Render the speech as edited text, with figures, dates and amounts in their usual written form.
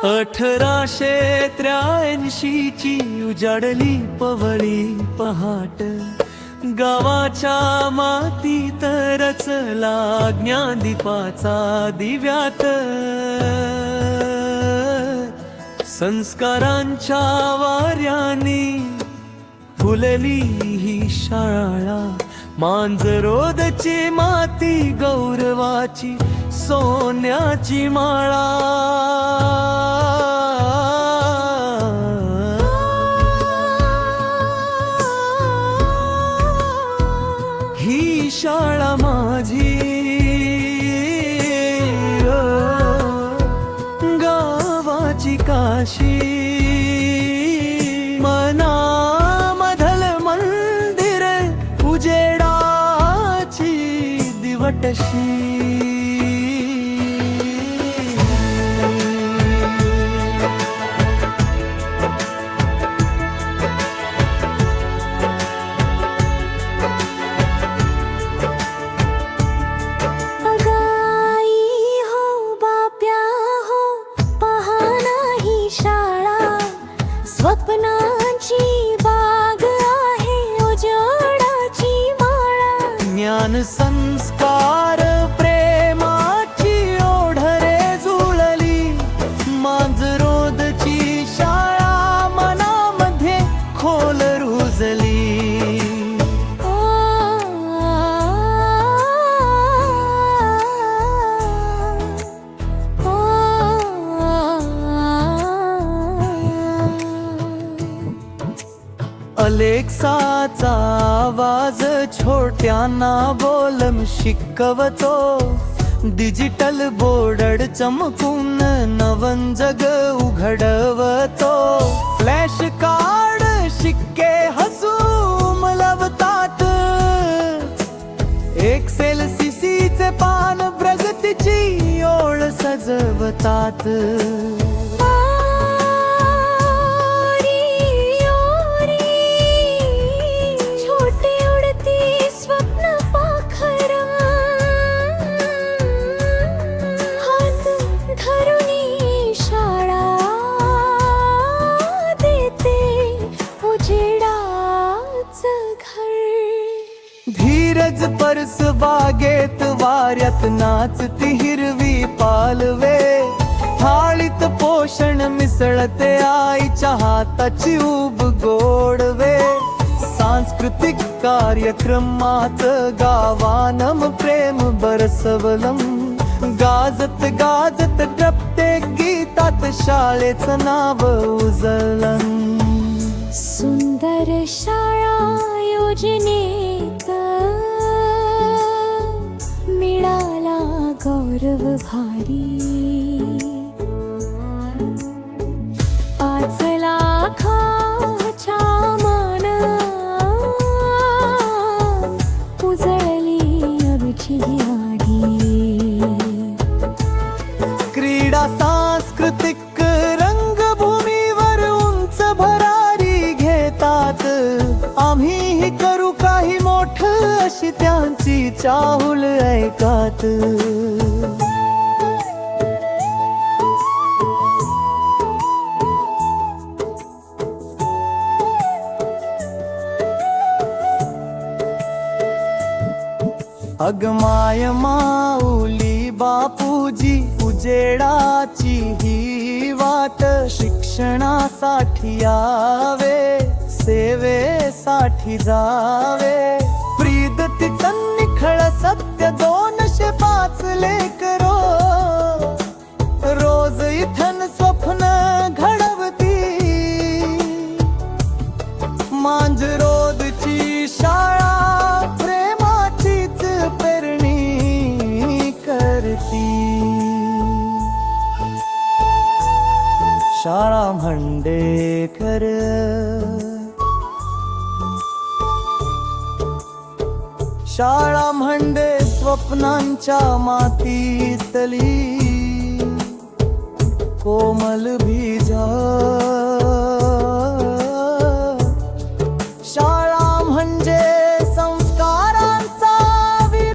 1883ची उजाडली पवळी पहाट, गावाच्या मातीत रचला ज्ञानदीपाचा दिव्यात। संस्कारांच्या वाऱ्याने फुलली ही शाळा, मांजरोदची माती गौरवाची सोन्याची माळा। ही शाळा माझी, गावाची काशी, मनामधल मंदिर उजेडाची दिवटशी। स्वप्नांची बाग आहे उजेडाची माळा। ज्ञान संस्कार प्रेमाची ओढ रे जुळली, मांजरोदची शाळा मनामध्ये खोल रुजली। अलेक्साचा आवाज छोट्यांना बोलम शिकवतो, डिजिटल बोर्ड चमकून नवन जग उघडवतो। फ्लॅश कार्ड शिक्के हसून लवतात, एक्सेल सीसीचे पान प्रगतीची ओळ सजवतात। धीरज परस बागेत वाऱ्यात नाचती हिरवी पालवे, थाळीत पोषण मिसळते आईच्या हाताची ऊब गोडवे। सांस्कृतिक कार्यक्रमात गावानम प्रेम बरसवलम, गाजत गाजत प्रत्येक गीतात शाळेचं नाव उजळलं। सुंदर शाळा योजनेत मिळाला गौरव भारी, 5 लाखाच्या मानात उजळली आमची गाडी। क्रीडा सांस्कृतिक रंगभूमीवर उंच भरारी घेतात, आम्हीही करू काही मोठ अशी त्यांची चाहुल ऐकात। अगमाय माऊली बापूजी उजेडाची ही वाट, शिक्षणासाठी यावे सेवेसाठी जावे। प्रीदतीचं निखळ सत्य 205 लेकरो, रोज इथन स्वप्न घडवती, मांजरोदची शाळा प्रेमाचीच पेरणी करती। शाळा भांडेकर, शाळा म्हणजे स्वप्नांच्या मातीतली कोमल बीजा।